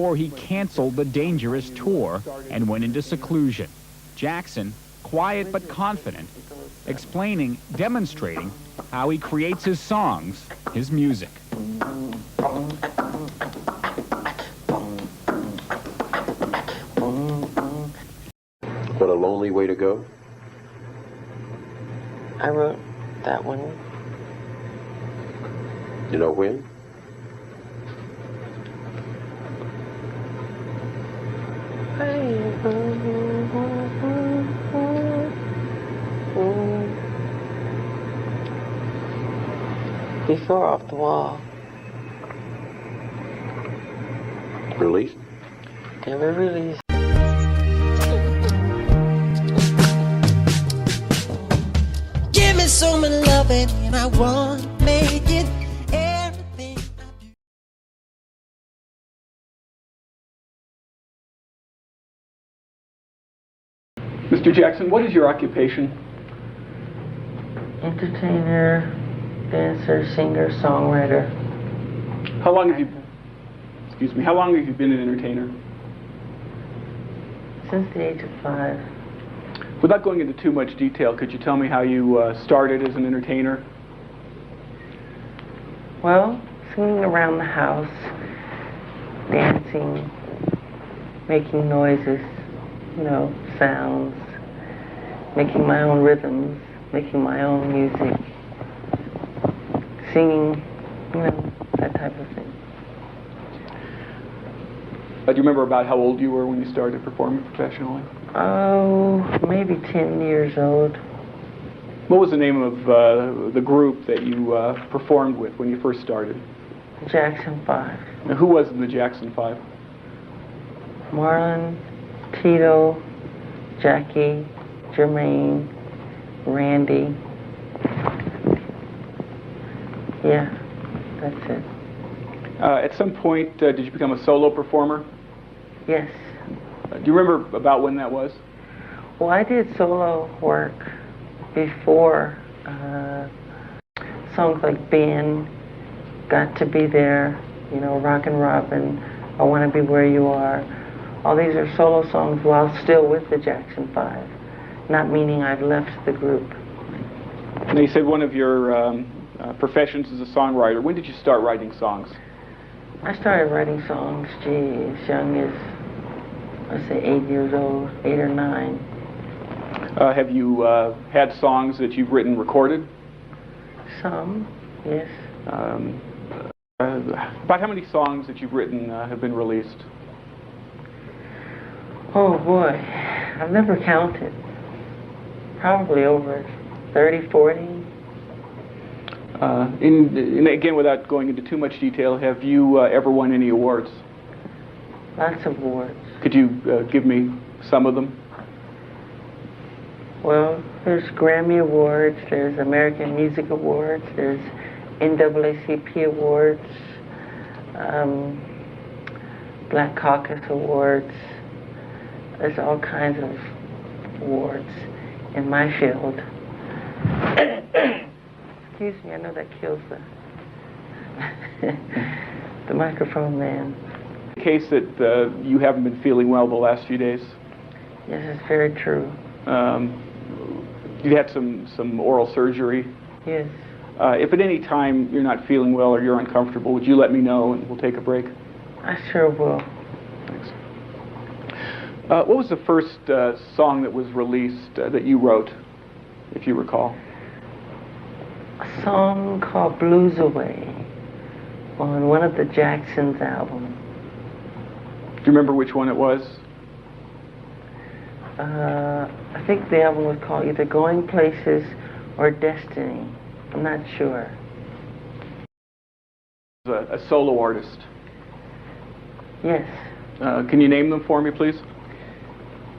before he canceled the dangerous tour and went into seclusion. Jackson, quiet but confident, explaining, demonstrating how he creates his songs, his music. What a lonely way to go. I wrote that one. You know when? Before Off the Wall. Released? Never released. Give me some loving and I want make it everything I do. Mr. Jackson, what is your occupation? Entertainer, dancer, singer, songwriter. How long have you been an entertainer? Since the age of 5. Without going into too much detail, could you tell me how you started as an entertainer? Well, singing around the house, dancing, making noises, sounds, making my own rhythms, making my own music, singing, that type of thing. Do you remember about how old you were when you started performing professionally? Oh, maybe 10 years old. What was the name of the group that you performed with when you first started? Jackson 5. Now, who was in the Jackson 5? Marlon, Tito, Jackie, Jermaine, Randy. Yeah, that's it. At some point, did you become a solo performer? Yes. Do you remember about when that was? Well, I did solo work before. Songs like Ben, Got to Be There, Rockin' Robin, I Want to Be Where You Are. All these are solo songs while still with the Jackson 5, not meaning I've left the group. Now, you said one of your professions is a songwriter. When did you start writing songs? I started writing songs, as young as, let's say, 8 years old, 8 or 9. Have you had songs that you've written recorded? Some, yes. About how many songs that you've written have been released? Oh boy, I've never counted. Probably over 30, 40. And again, without going into too much detail, have you ever won any awards? Lots of awards. Could you give me some of them? Well, there's Grammy Awards, there's American Music Awards, there's NAACP Awards, Black Caucus Awards. There's all kinds of awards in my field. Excuse me, I know that kills the microphone man. In case that you haven't been feeling well the last few days? Yes, it's very true. You had some oral surgery? Yes. If at any time you're not feeling well or you're uncomfortable, would you let me know and we'll take a break? I sure will. Thanks. What was the first song that was released that you wrote, if you recall? A song called Blues Away on one of the Jacksons' albums. Do you remember which one it was? I think the album was called either Going Places or Destiny. I'm not sure. A solo artist. Yes. Can you name them for me, please?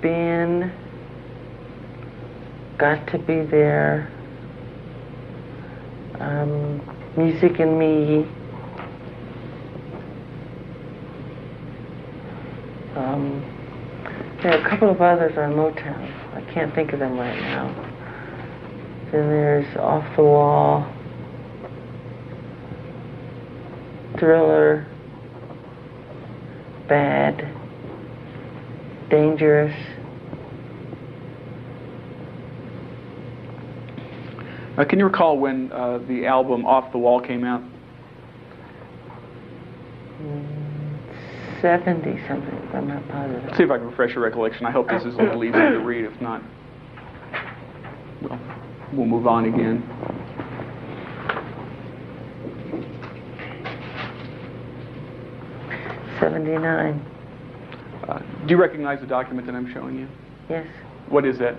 Ben, Got to Be There, Music and Me, there are a couple of others on Motown. I can't think of them right now. Then there's Off the Wall, Thriller, bad, dangerous. Can you recall when the album Off the Wall came out? 70 something, if I'm not positive. Let's see if I can refresh your recollection. I hope this is a little easier to read. If not, we'll move on again. '79. Do you recognize the document that I'm showing you? Yes. What is that?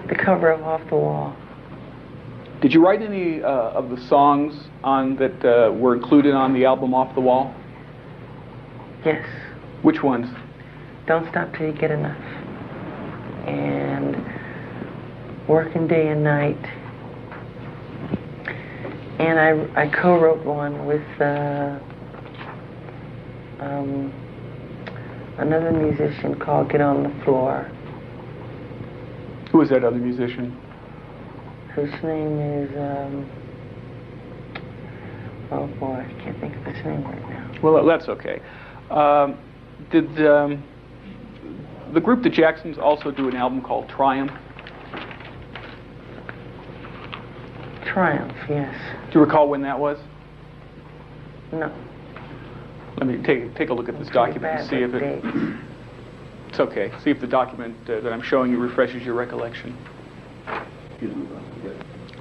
The cover of Off the Wall. Did you write any of the songs on that were included on the album Off the Wall? Yes. Which ones? Don't Stop Till You Get Enough. And Working Day and Night. And I co-wrote one with another musician called Get on the Floor. Who is that other musician? Whose name is, oh boy, I can't think of his name right now. Well, that's okay. Did the group The Jacksons also do an album called Triumph? Triumph, yes. Do you recall when that was? No. Let me take a look at this document and see if it... It's okay. See if the document that I'm showing you refreshes your recollection.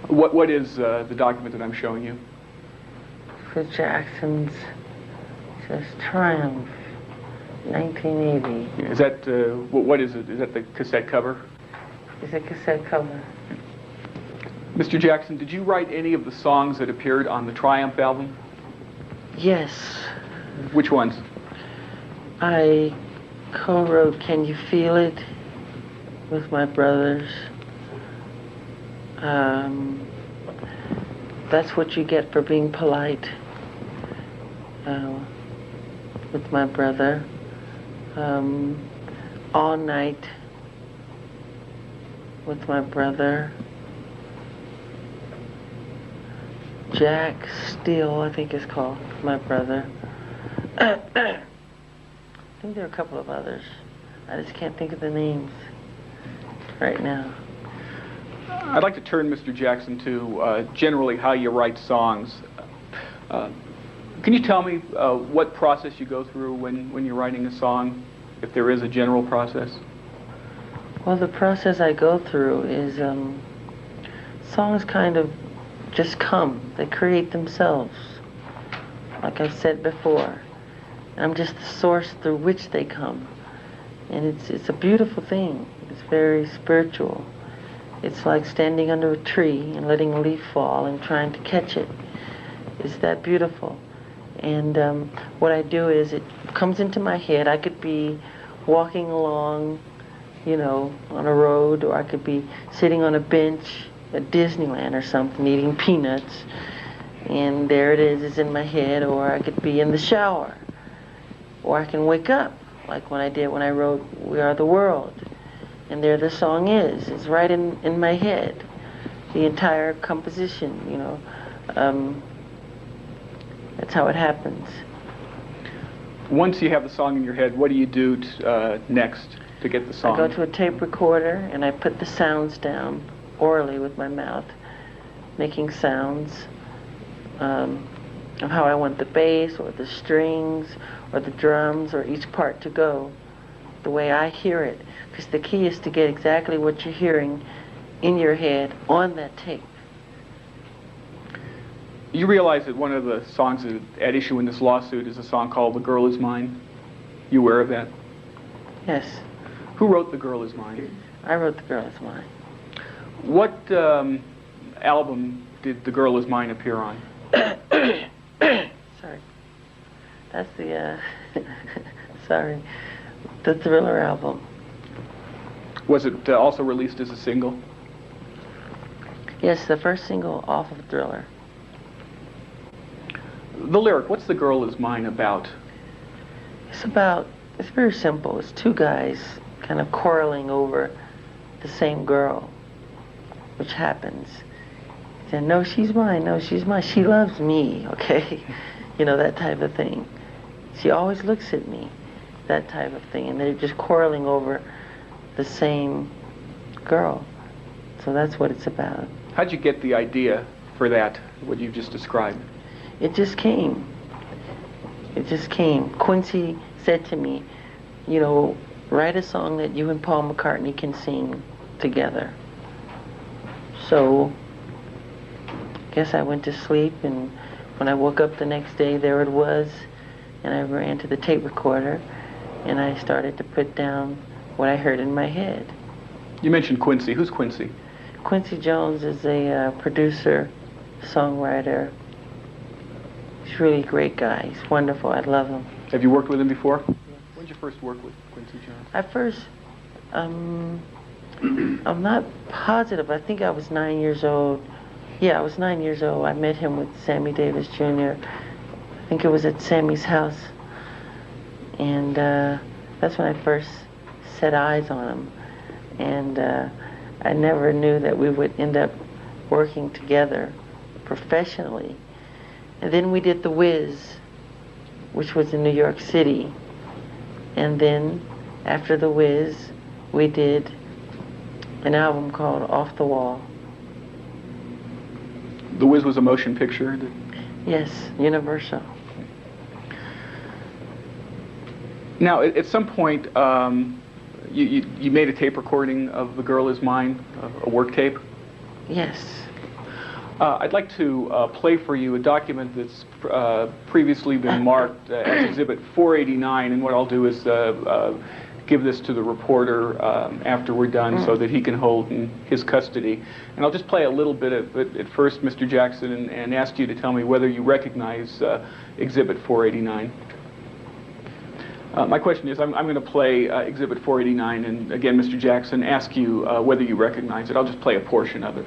What is the document that I'm showing you? For Jackson's, it says Triumph, 1980. Is that, what is it? Is that the cassette cover? It's a cassette cover. Mr. Jackson, did you write any of the songs that appeared on the Triumph album? Yes. Which ones? I co-wrote Can You Feel It with my brothers. That's What You Get for Being Polite with my brother. All Night with my brother. Jack Steele, I think it's called, my brother. I think there are a couple of others. I just can't think of the names right now. I'd like to turn, Mr. Jackson, to generally how you write songs. Can you tell me what process you go through when you're writing a song, if there is a general process? Well, the process I go through is songs kind of just come. They create themselves. Like I said before, I'm just the source through which they come. And it's a beautiful thing. It's very spiritual. It's like standing under a tree and letting a leaf fall and trying to catch it. It's that beautiful. And what I do is it comes into my head. I could be walking along, you know, on a road, or I could be sitting on a bench at Disneyland or something, eating peanuts, and there it is, it's in my head. Or I could be in the shower, or I can wake up, like when I did when I wrote We Are the World, and there the song is. It's right in my head, the entire composition, you know. That's how it happens. Once you have the song in your head, what do you do next to get the song? I go to a tape recorder and I put the sounds down orally with my mouth, making sounds of how I want the bass or the strings or the drums or each part to go, the way I hear it. Because the key is to get exactly what you're hearing in your head on that tape. You realize that one of the songs at issue in this lawsuit is a song called The Girl Is Mine? You aware of that? Yes. Who wrote The Girl Is Mine? I wrote The Girl Is Mine. What album did The Girl Is Mine appear on? Sorry. That's the, sorry, the Thriller album. Was it also released as a single? Yes, the first single off of Thriller. The lyric, what's The Girl Is Mine about? It's very simple. It's two guys kind of quarreling over the same girl, which happens. Then, no, she's mine, no, she's mine. She loves me, okay? you know, that type of thing. She always looks at me, that type of thing, and they're just quarreling over the same girl. So that's what it's about. How'd you get the idea for that, what you just described? It just came. It just came. Quincy said to me, you know, write a song that you and Paul McCartney can sing together. So, I guess I went to sleep, and when I woke up the next day, there it was, and I ran to the tape recorder, and I started to put down what I heard in my head. You mentioned Quincy. Who's Quincy? Quincy Jones is a producer, songwriter. He's a really great guy. He's wonderful. I love him. Have you worked with him before? When did you first work with Quincy Jones? I first, I'm not positive. I think I was 9 years old. Yeah, I was 9 years old. I met him with Sammy Davis Jr. I think it was at Sammy's house. And that's when I first set eyes on him. And I never knew that we would end up working together professionally. And then we did The Wiz, which was in New York City. And then after The Wiz, we did an album called Off the Wall. The Wiz was a motion picture? Yes, Universal. Now, at some point, you made a tape recording of The Girl Is Mine, a work tape? Yes. I'd like to play for you a document that's previously been marked as Exhibit 489, and what I'll do is give this to the reporter after we're done so that he can hold in his custody. And I'll just play a little bit of it at first, Mr. Jackson, and ask you to tell me whether you recognize Exhibit 489. My question is, I'm going to play Exhibit 489, and again, Mr. Jackson, ask you whether you recognize it. I'll just play a portion of it.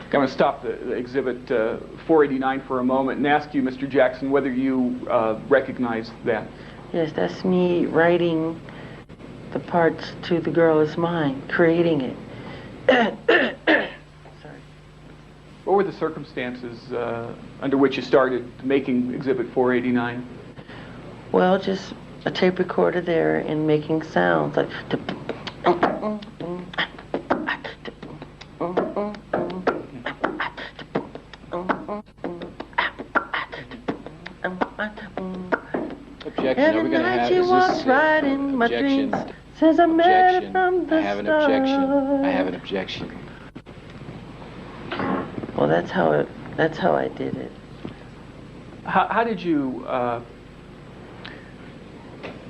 I'm going to stop the Exhibit 489 for a moment and ask you, Mr. Jackson, whether you recognize that. Yes, that's me writing the parts to The Girl Is Mine, creating it. Sorry. What were the circumstances under which you started making Exhibit 489? Well, just a tape recorder there and making sounds like... Objection. Are we going to have? Is this right in my objection? dreams, says I met her Objection. from the I have an objection. start. I have an objection. Well, that's how I did it. How did you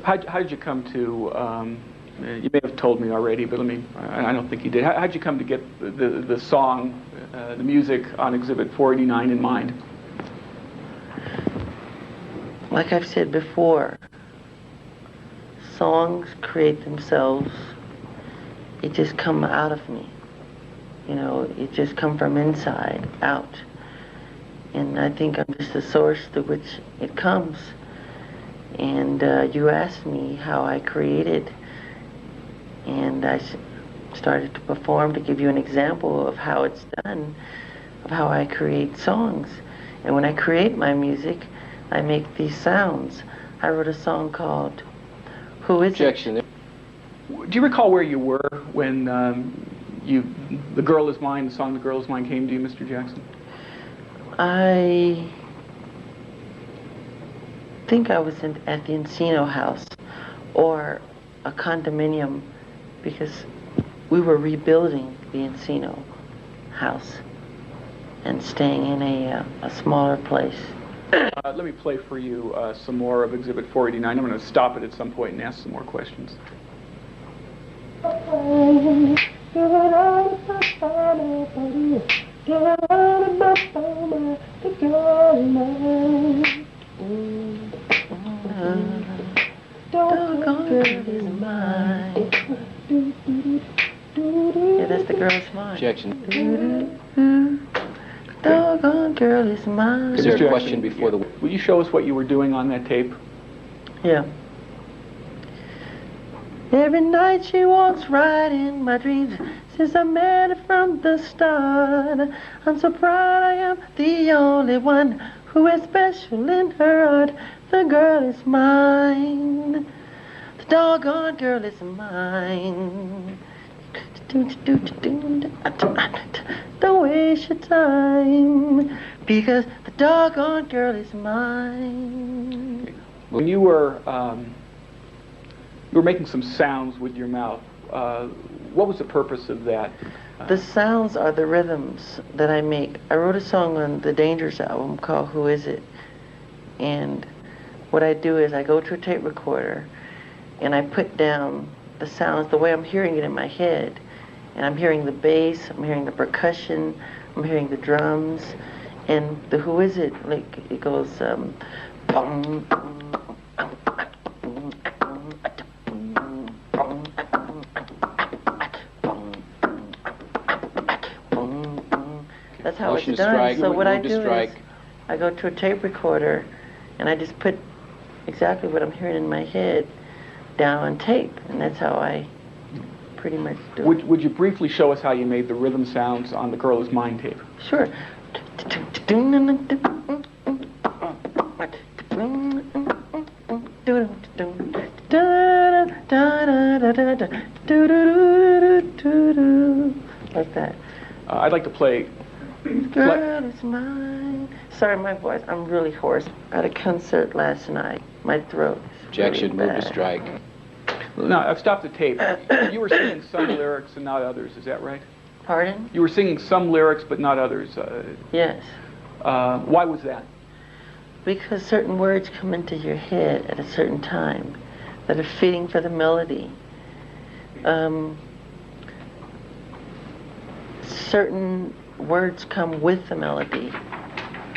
how did you come to? You may have told me already, but I don't think you did. How did you come to get the song, the music on Exhibit 489 in mind? Like I've said before, songs create themselves. It just come out of me. You know, it just come from inside out. And I think I'm just the source through which it comes. And you asked me how I created, and I started to perform to give you an example of how it's done, of how I create songs. And when I create my music, I make these sounds. I wrote a song called Who Is Objection. It? Do you recall where you were when The Girl Is Mine, the song The Girl Is Mine came to you, Mr. Jackson? I think I was at the Encino house or a condominium because we were rebuilding the Encino house and staying in a smaller place. Let me play for you some more of Exhibit 489. I'm going to stop it at some point and ask some more questions. Yeah, that's the girl is mine. Objection. Doggone girl is mine. Is there a question before the... Will you show us what you were doing on that tape? Yeah. Every night she walks right in my dreams. Since I met her from the start, I'm so proud I am the only one who is special in her heart. The girl is mine. The doggone girl is mine. Don't waste your time, because the doggone girl is mine. When you were making some sounds with your mouth, what was the purpose of that? The sounds are the rhythms that I make. I wrote a song on the Dangerous album called Who Is It? And what I do is I go to a tape recorder and I put down the sounds the way I'm hearing it in my head. And I'm hearing the bass, I'm hearing the percussion, I'm hearing the drums. And the Who Is It? Like, it goes, that's how Motion it's to done. strike. So what I Move to do is strike. I go to a tape recorder and I just put exactly what I'm hearing in my head down on tape, and that's how I pretty much do it. Would you briefly show us how you made the rhythm sounds on the Girl Is Mine tape? Sure. Like that. I'd like to play. Girl is mine. Sorry, my voice. I'm really hoarse. At a concert last night. My throat is Objection. really Move to bad. strike. No, I've stopped the tape. You were singing some lyrics and not others, is that right? Pardon? You were singing some lyrics but not others. Yes. Why was that? Because certain words come into your head at a certain time that are fitting for the melody. Certain words come with the melody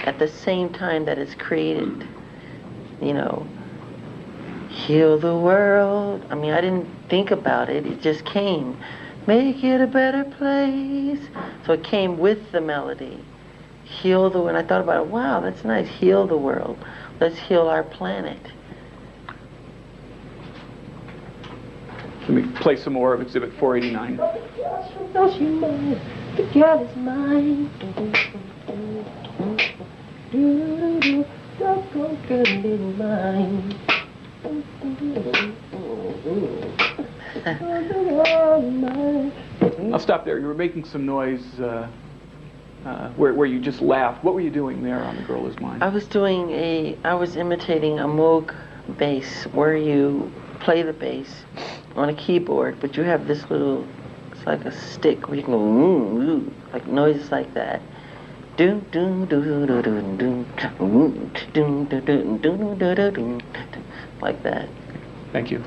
at the same time that it's created. You know, heal the world. I mean, I didn't think about it. It just came. Make it a better place. So it came with the melody. Heal the world. And I thought about it. Wow, that's nice. Heal the world. Let's heal our planet. Let me play some more of Exhibit 489. No, she's mine. The girl is mine. Don't go good in mine. I'll stop there. You were making some noise where you just laughed. What were you doing there on The Girl Is Mine? I was imitating a Moog bass where you play the bass on a keyboard, but you have this little, it's like a stick where you can go, like noises like that. Like that. Thank you.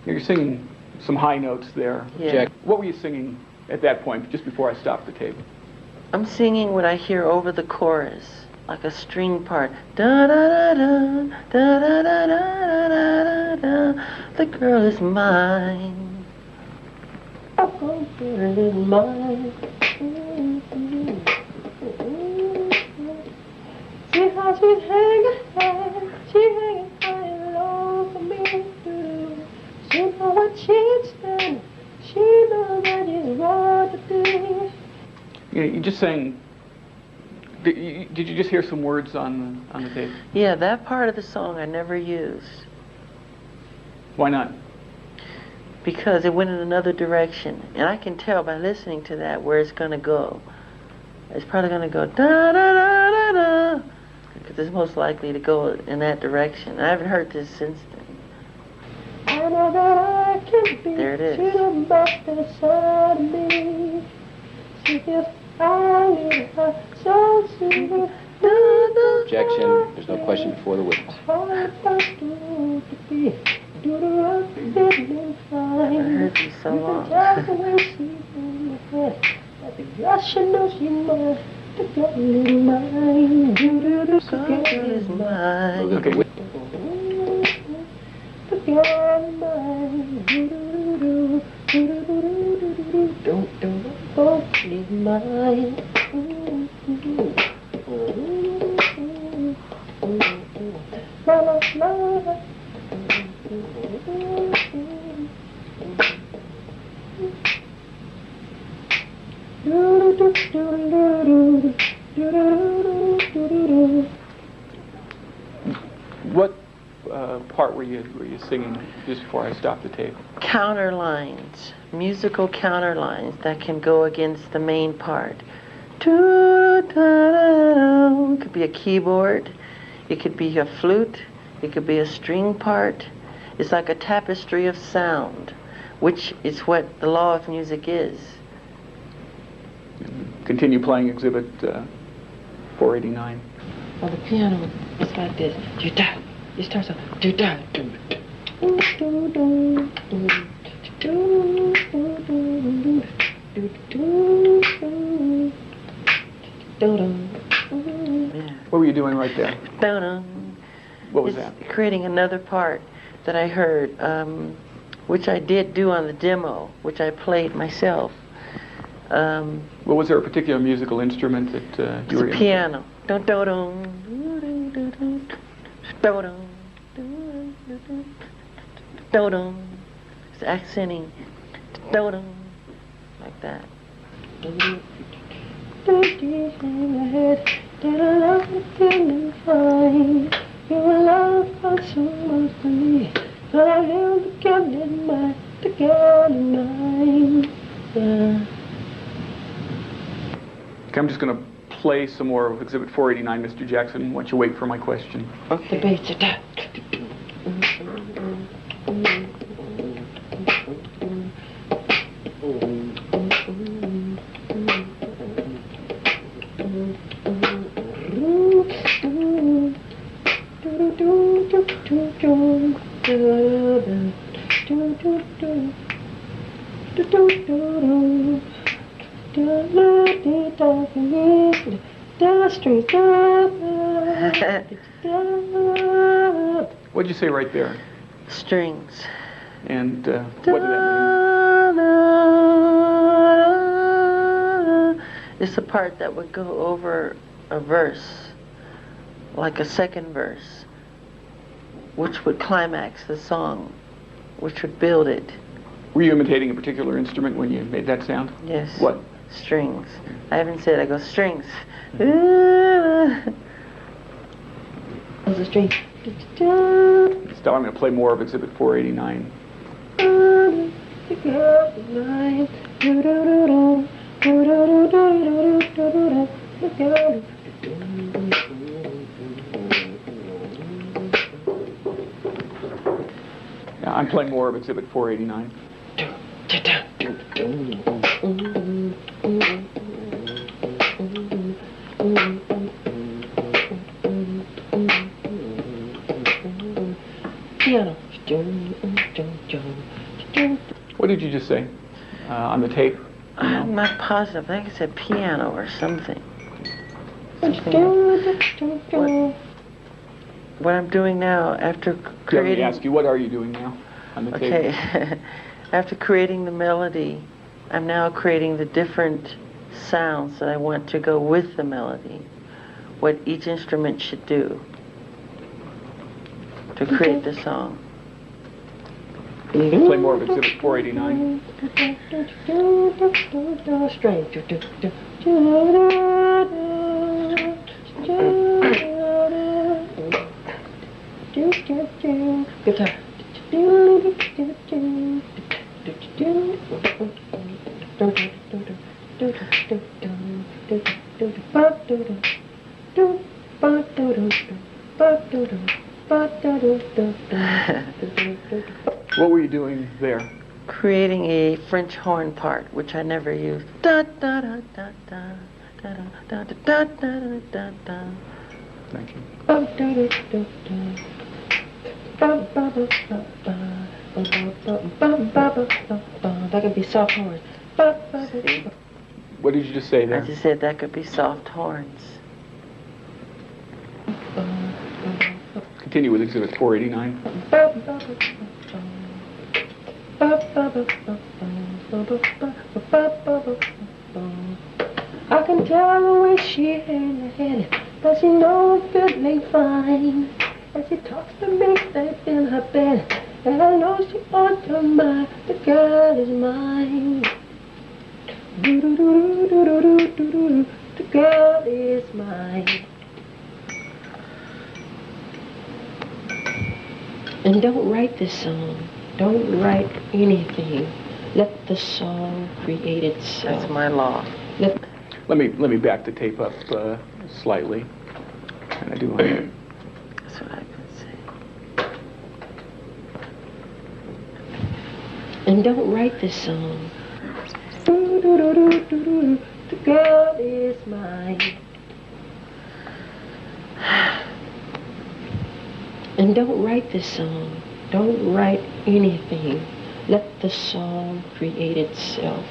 You're singing some high notes there. Yeah. Jack. What were you singing at that point, just before I stopped the tape? I'm singing what I hear over the chorus, like a string part. Da da da da da da da da da da. The girl is mine. Oh, the girl is mine. See how she's hanging high, she's hanging high and low for me. She know what she's done. She knows that it's wrong to do. You just sang. Did you just hear some words on the tape? Yeah, that part of the song I never used Why not? because it went in another direction, and I can tell by listening to that where it's gonna go. It's probably gonna go da da da da da, because it's most likely to go in that direction. I haven't heard this since then. I know that I can be. There it is. Objection. There's no question before the witness. I heard these so long. Move to the witness. What part were you singing just before I stopped the tape? Counter lines, musical counter lines that can go against the main part. It could be a keyboard, it could be a flute, it could be a string part. It's like a tapestry of sound, which is what the law of music is. Continue playing Exhibit 489. On the piano, it's like this. It starts off. What were you doing right there? What was It's that? creating another part that I heard, which I did do on the demo, which I played myself. Well, was there a particular musical instrument that you were It's a imitating? piano. It's accenting. Like that. Okay, I'm just going to play some more of Exhibit 489, Mr. Jackson. Why don't you wait for my question? Okay. The bass. What'd you say right there? Strings. And what did that mean? It's the part that would go over a verse, like a second verse, which would climax the song, which would build it. Were you imitating a particular instrument when you made that sound? Yes. What? Strings. I haven't said, I go strings. The string. Stop, I'm going to play more of Exhibit 489. Yeah, I'm playing more of Exhibit 489. Piano. What did you just say on the tape? I'm not positive. I think it said piano or something. What I'm doing now after Let me creating... ask you, what are you doing now on the tape? Okay. After creating the melody, I'm now creating the different sounds that I want to go with the melody. What each instrument should do to create the song. Play more of Exhibit 489. Guitar. What were you doing there? Creating a French horn part, which I never used. Da da da da da da da da da da da da. Thank you. That could be soft horns. What did you just say I there? just said that could be soft horns. Continue with Exhibit 489. I can tell the way she had but she knows feeling fine. And she talks to me safe in her bed, and I know she on her mind. The girl is mine. Do do do do do do do do. The girl is mine. And don't write this song. Don't write anything. Let the song create itself. That's my law. Let me back the tape up slightly. And I do want to. That's what I can say. And don't write this song. Do, do, do, do, do, do. The girl is mine. And don't write this song. Don't write anything. Let the song create itself.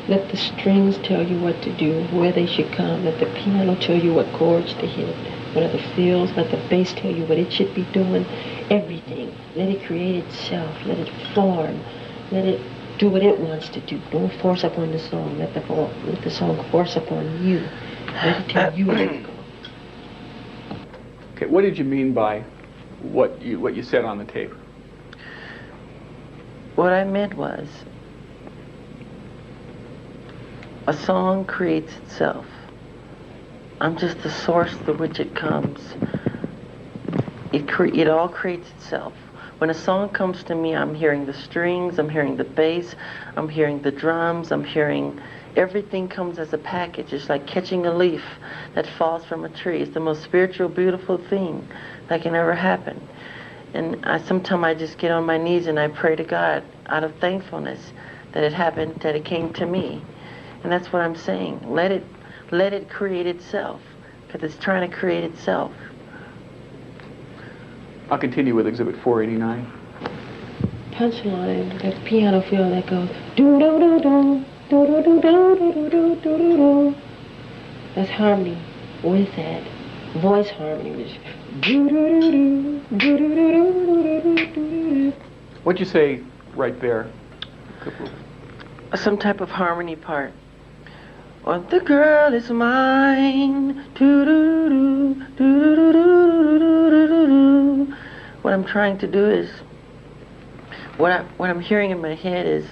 Let the strings tell you what to do, where they should come. Let the piano tell you what chords to hit, what are the fills. Let the bass tell you what it should be doing. Everything. Let it create itself. Let it form. Let it do what it wants to do. Don't force upon the song. Let the song force upon you. Let it tell you where to go. Okay, what did you mean by what you said on the tape? What I meant was, a song creates itself. I'm just the source through which it comes. It all creates itself. When a song comes to me, I'm hearing the strings, I'm hearing the bass, I'm hearing the drums, I'm hearing everything comes as a package. It's like catching a leaf that falls from a tree. It's the most spiritual, beautiful thing that can ever happen. And sometimes I just get on my knees and I pray to God out of thankfulness that it happened, that it came to me. And that's what I'm saying. Let it create itself, because it's trying to create itself. I'll continue with Exhibit 489. Punchline, that piano feel that goes do do do do do do do do do do do do. That's harmony with that voice harmony, which do do do do do do do do do. What'd you say right there? Some type of harmony part. Oh, the girl is mine. Do do do do do do do do do. What I'm trying to do is, what I'm hearing in my head is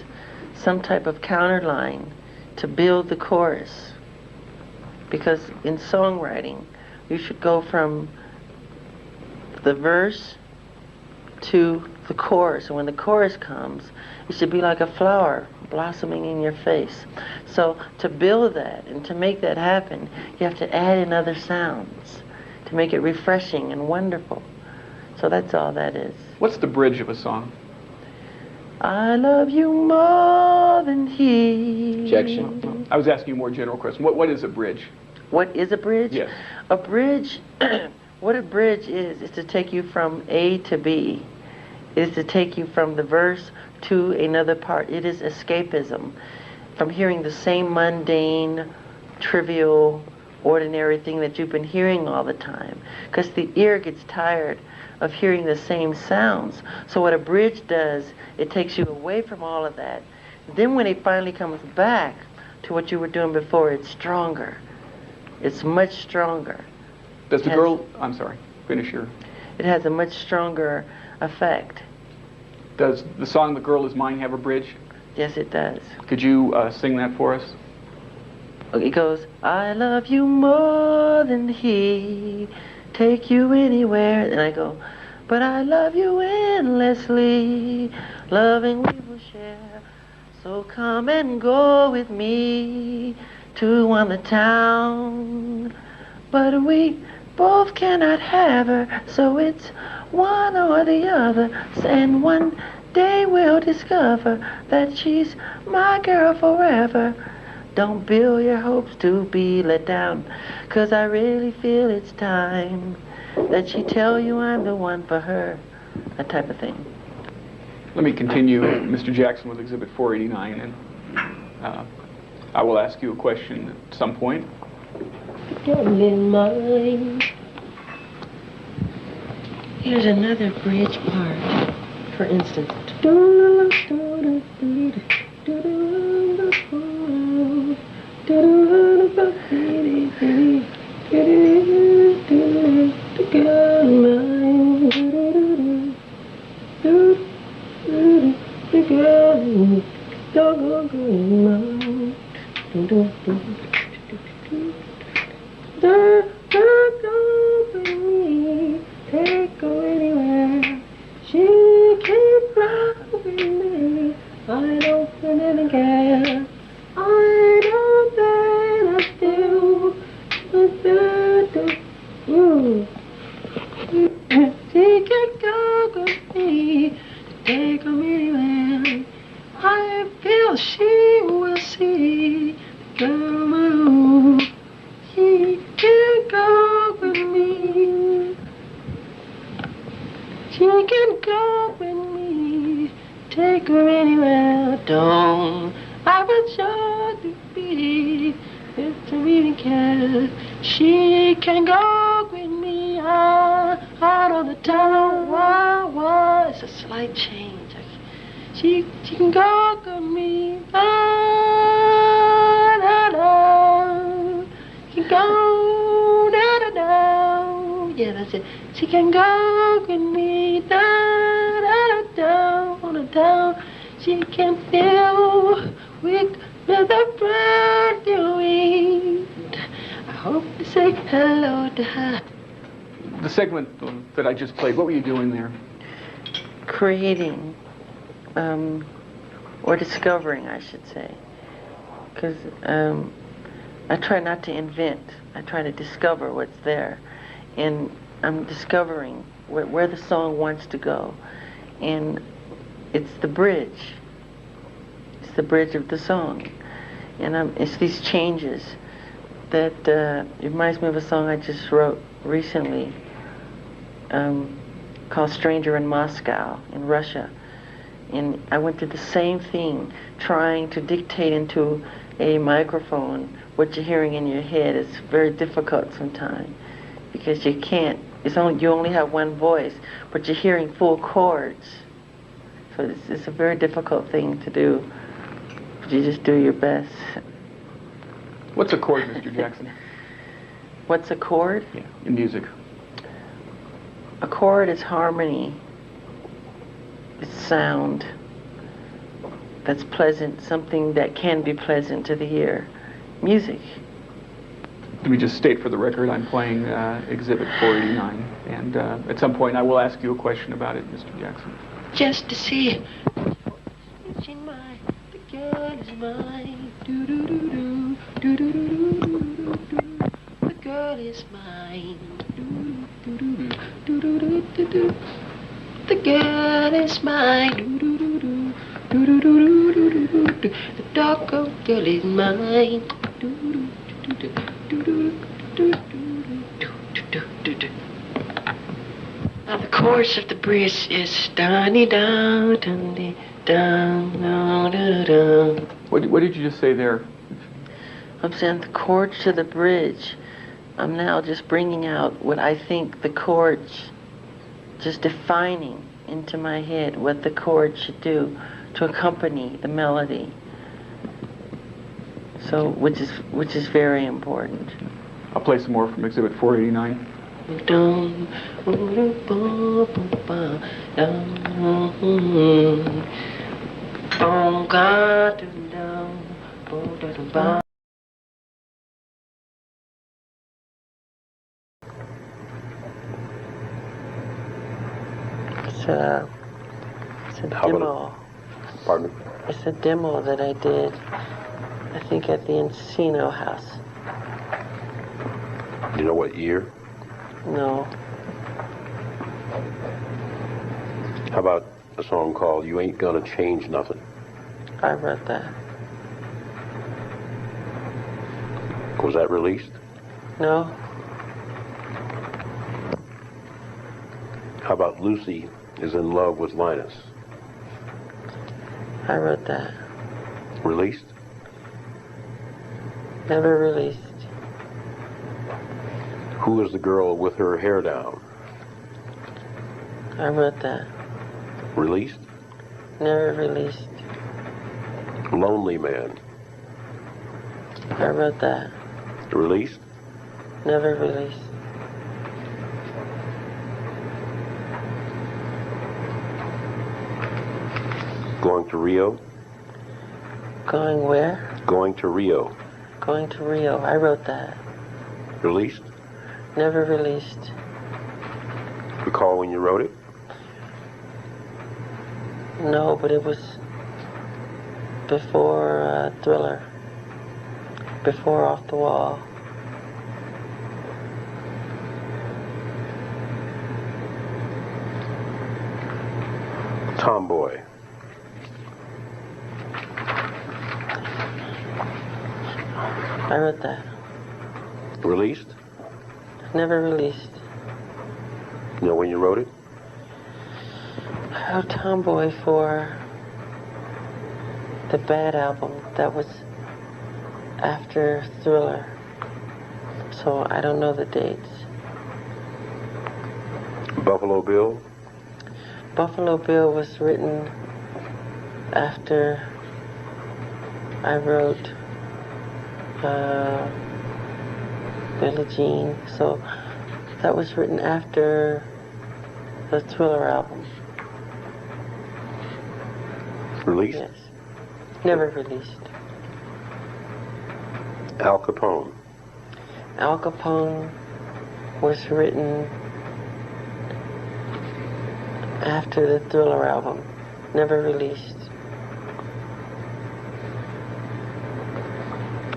some type of counter line to build the chorus. Because in songwriting, you should go from the verse to the chorus. And when the chorus comes, it should be like a flower blossoming in your face. So to build that and to make that happen, you have to add in other sounds to make it refreshing and wonderful. So that's all that is. What's the bridge of a song? I love you more than he. Objection. I was asking you a more general question. What is a bridge? What is a bridge? Yes. A bridge, what a bridge is to take you from A to B. It is to take you from the verse to another part. It is escapism from hearing the same mundane, trivial, ordinary thing that you've been hearing all the time. Because the ear gets tired of hearing the same sounds. So what a bridge does, it takes you away from all of that. Then when it finally comes back to what you were doing before, it's stronger. It's much stronger. Does the girl... I'm sorry. Finish your... It has a much stronger effect. Does the song The Girl Is Mine have a bridge? Yes, it does. Could you sing that for us? It goes, I love you more than he, take you anywhere. And I go, but I love you endlessly, loving we will share. So come and go with me to on the town. But we both cannot have her, so it's one or the other. And one day we'll discover that she's my girl forever. Don't build your hopes to be let down, 'cause I really feel it's time that she tell you I'm the one for her. That type of thing. Let me continue, Mr. Jackson, with Exhibit 489, and I will ask you a question at some point. Girl in mine. Here's another bridge part. for instance. Take her anywhere. She can't fly with me. I don't really care. I don't think I do. She can go with me. Take her anywhere. I feel she will see. Girl, move. She can go with me. She can go with me, take her anywhere. Don't I was sure to be if I really care. She can go with me out of the town. Why? It's a slight change. She can go with me. She can go yeah, that's it. She can go with me down. She can feel with the brand new wind. I hope to say hello to her. The segment that I just played, what were you doing there? Creating, or discovering, I should say. Because I try not to invent. I try to discover what's there. And I'm discovering where the song wants to go. And it's the bridge. It's the bridge of the song. And it's these changes that it reminds me of a song I just wrote recently called Stranger in Moscow in Russia. And I went through the same thing, trying to dictate into a microphone what you're hearing in your head. It's very difficult sometimes because you can't. You only have one voice, but you're hearing full chords. So it's a very difficult thing to do. But you just do your best. What's a chord, Mr. Jackson? What's a chord? Yeah, in music. A chord is harmony. It's sound that's pleasant, something that can be pleasant to the ear. Music. Let me just state for the record, I'm playing Exhibit 489, and at some point I will ask you a question about it, Mr. Jackson. Just to see. It's in mine. The girl is mine. Do do do do do do do do do. The girl is mine. Do do do do do do do do. The girl is mine. Do do do do do do do do do do do. The doggone girl is mine. Do do do do do do do do do do. Now the chorus of the bridge is down down down down down down. What did you just say there? I'm saying the chords to the bridge. I'm now just bringing out what I think the chords, just defining into my head what the chords should do to accompany the melody. So, which is very important. I'll play some more from Exhibit 489. It's a demo. Pardon me? It's a demo that I did, I think, at the Encino House. You know what year? No. How about a song called You Ain't Gonna Change Nothing? I wrote that. Was that released? No. How about Lucy is in Love with Linus? I wrote that. Released? Never released. Who is the girl with her hair down? I wrote that. Released? Never released. Lonely Man. I wrote that. Released? Never released. Going to Rio? Going where? Going to Rio. Going to Rio. I wrote that. Released? Never released. Recall when you wrote it? No, but it was before Thriller. Before Off the Wall. Tomboy. I wrote that. Released? Never released. You know when you wrote it? I wrote Tomboy for the Bad album. That was after Thriller. So I don't know the dates. Buffalo Bill? Buffalo Bill was written after I wrote Billie Jean. So that was written after the Thriller album. Released? Yes. Never released. Al Capone. Al Capone was written after the Thriller album. Never released.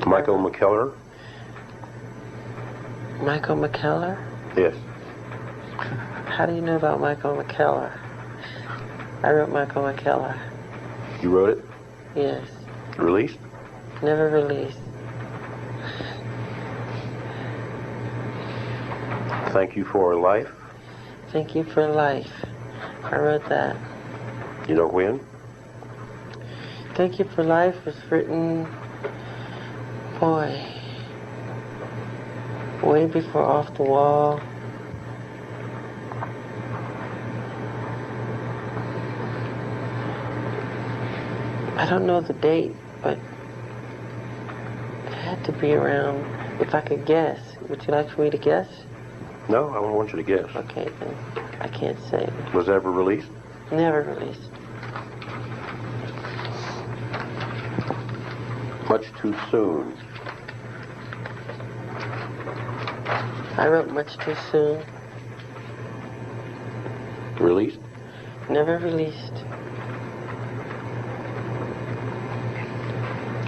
Michael McKellar? Michael McKellar? Yes. How do you know about Michael McKellar? I wrote Michael McKellar. You wrote it? Yes. Released? Never released. Thank You for Life? Thank You for Life. I wrote that. You know when? Thank You for Life was written, boy, way before Off the Wall. I don't know the date, but it had to be around, if I could guess. Would you like for me to guess? No, I don't want you to guess. Okay, then I can't say. Was it ever released? Never released. Much Too Soon. I wrote Much Too Soon. Released? Never released.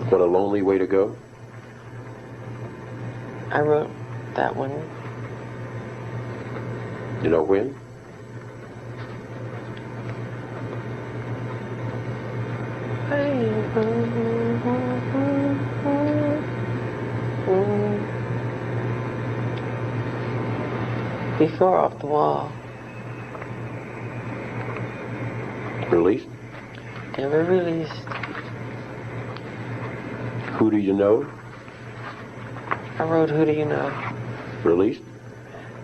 What a Lonely Way to Go? I wrote that one. You know when? Before Off the Wall. Released? Never released. Who Do You Know? I wrote Who Do You Know? Released?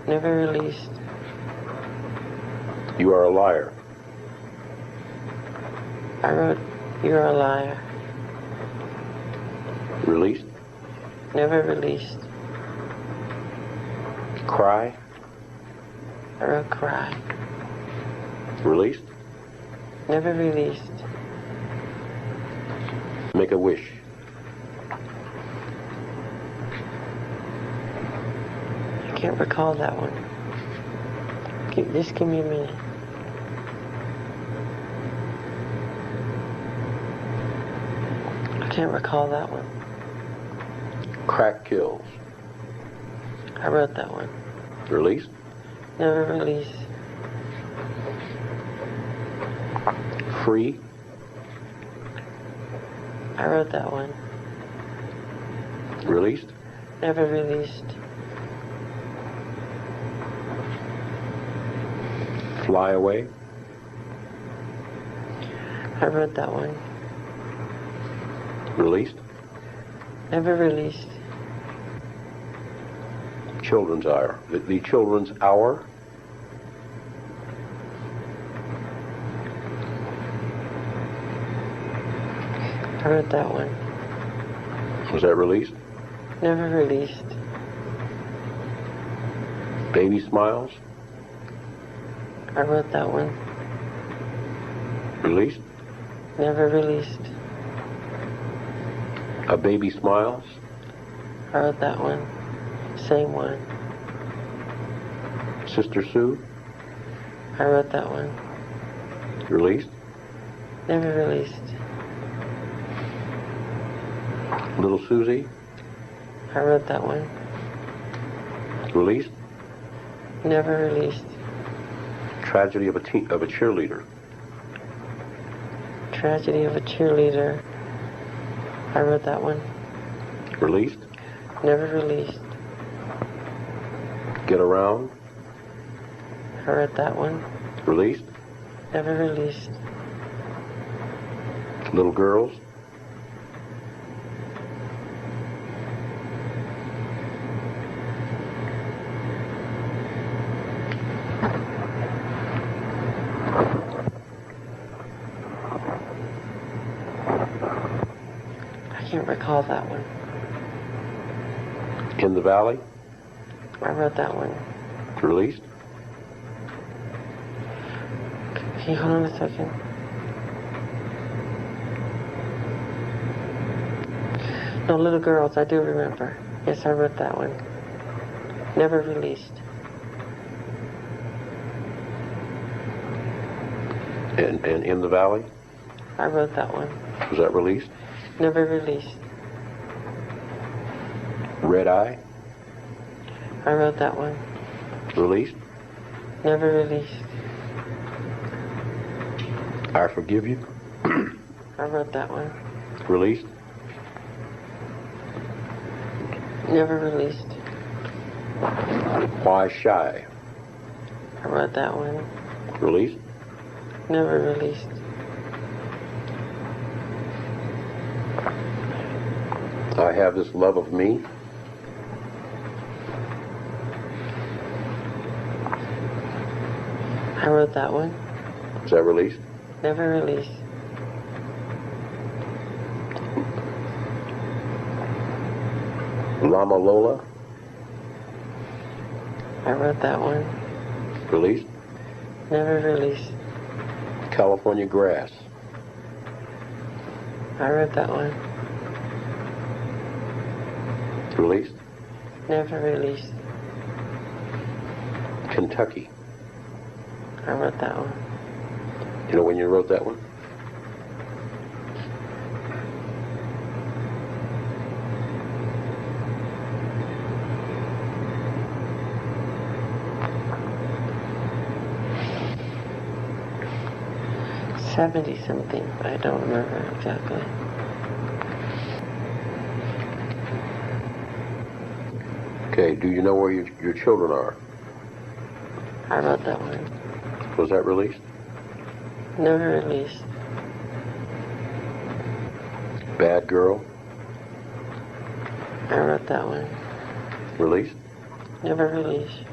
Never released. You Are a Liar. I wrote You're a Liar. Released? Never released. Cry. I wrote Cry. Released? Never released. Make a Wish. I can't recall that one. Just give me a minute. I can't recall that one. Crack Kills. I wrote that one. Released? Never released. Free. I wrote that one. Released? Never released. Fly Away. I wrote that one. Released? Never released. Children's Hour. The Children's Hour. I wrote that one. Was that released? Never released. Baby Smiles? I wrote that one. Released? Never released. A Baby Smiles? I wrote that one. Same one. Sister Sue? I wrote that one. Released? Never released. Little Susie? I wrote that one. Released? Never released. Tragedy of a Cheerleader? Tragedy of a Cheerleader. I wrote that one. Released? Never released. Get Around? I wrote that one. Released? Never released. Little Girls? I can't recall that one. In the Valley? I wrote that one. Released? Can you hold on a second? No, Little Girls, I do remember. Yes, I wrote that one. Never released. And In the Valley? I wrote that one. Was that released? Never released. Red Eye? I wrote that one. Released? Never released. I Forgive You? I wrote that one. Released? Never released. Why Shy? I wrote that one. Released? Never released. I Have This Love of Me? I wrote that one. Was that released? Never released. Lama Lola? I wrote that one. Released? Never released. California Grass? I wrote that one. Released? Never released. Kentucky? I wrote that one. You know when you wrote that one? '70-something, but I don't remember exactly. Okay, do you know where your children are? I wrote that one. Was that released? Never released. Bad Girl? I wrote that one. Released? Never released.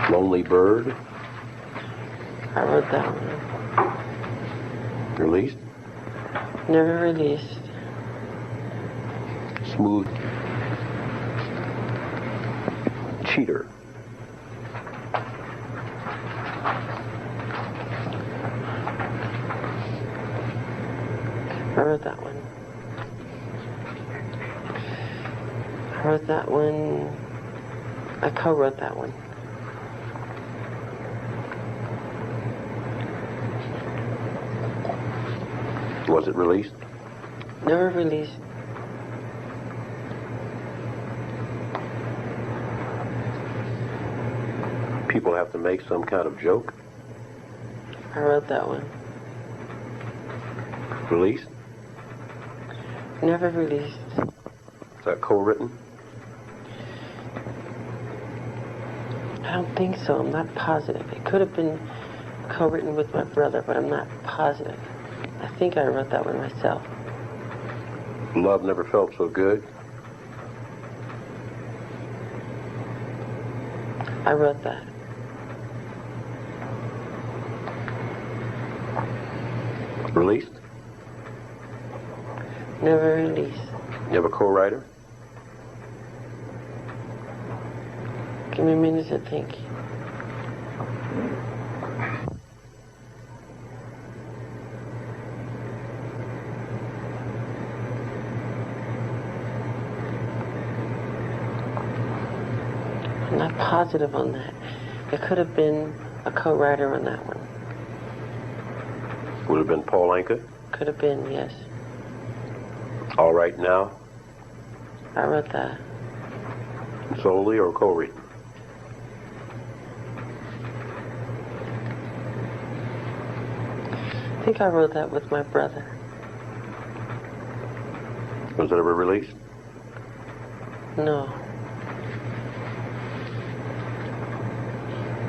Lonely Bird? I wrote that one. Released? Never released. Smooth Cheater? I wrote that one. I wrote that one. I co-wrote that one. Was it released? Never released. People have to make some kind of joke? I wrote that one. Released? Never released. Is that co-written? I don't think so. I'm not positive. It could have been co-written with my brother, but I'm not positive. I think I wrote that one myself. Love Never Felt So Good? I wrote that. Released? Never released. You have a co-writer? Give me a minute to think. I'm not positive on that. There could have been a co-writer on that one. Would have been Paul Anka? Could have been, yes. All Right Now? I wrote that. Solely or co-written? I think I wrote that with my brother. Was it ever released? No.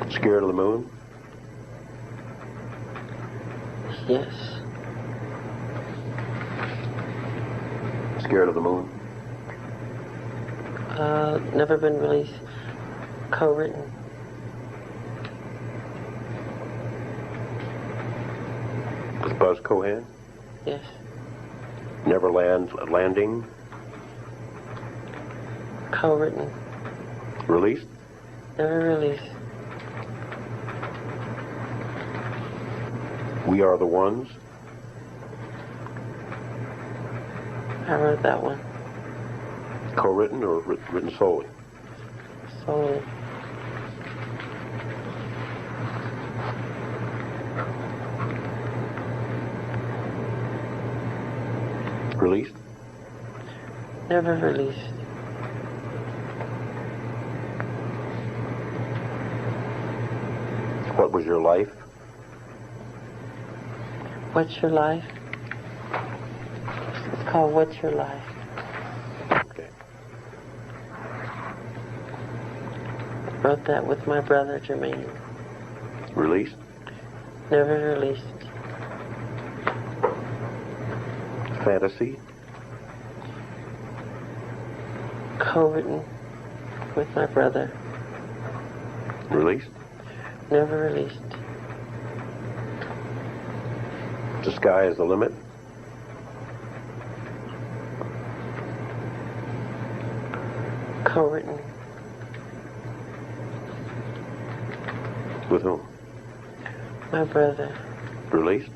Scared of the Moon? Yes. Scared of the Moon? Never been released. Co-written. With Buzz Cohan? Yes. Neverland Landing? Co-written. Released? Never released. We Are the Ones? I wrote that one. Co-written or written solely? Solely. Released? Never released. What Was Your Life? What's Your Life? It's called What's Your Life. Okay. Wrote that with my brother Jermaine. Released? Never released. Fantasy? Co-written with my brother. Released? Never released. The Sky Is the Limit? Co-written. With whom? My brother. Released?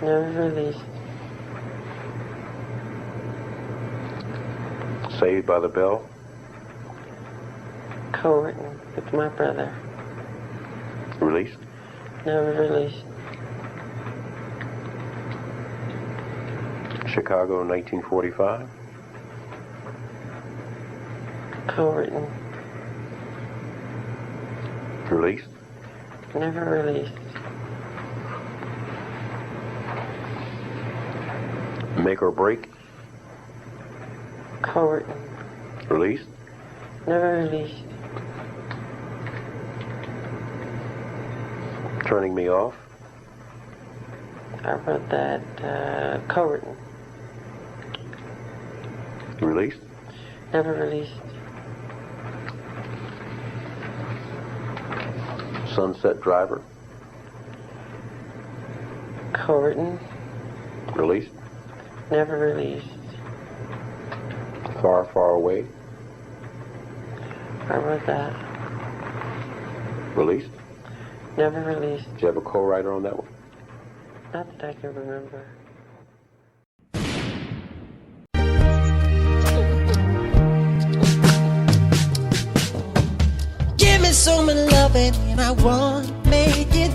Never released. Saved by the Bell? Co-written with my brother. Released? Never released. Chicago, 1945? Co-written. Released? Never released. Make or Break? Co-written. Released? Never released. Turning Me Off? I wrote that co-written. Released? Never released. Sunset Driver? Co-written. Released? Never released. Far, Far Away? I wrote that. Released? Never released. Did you have a co-writer on that one? Not that I can remember. Give me some loving and I won't make it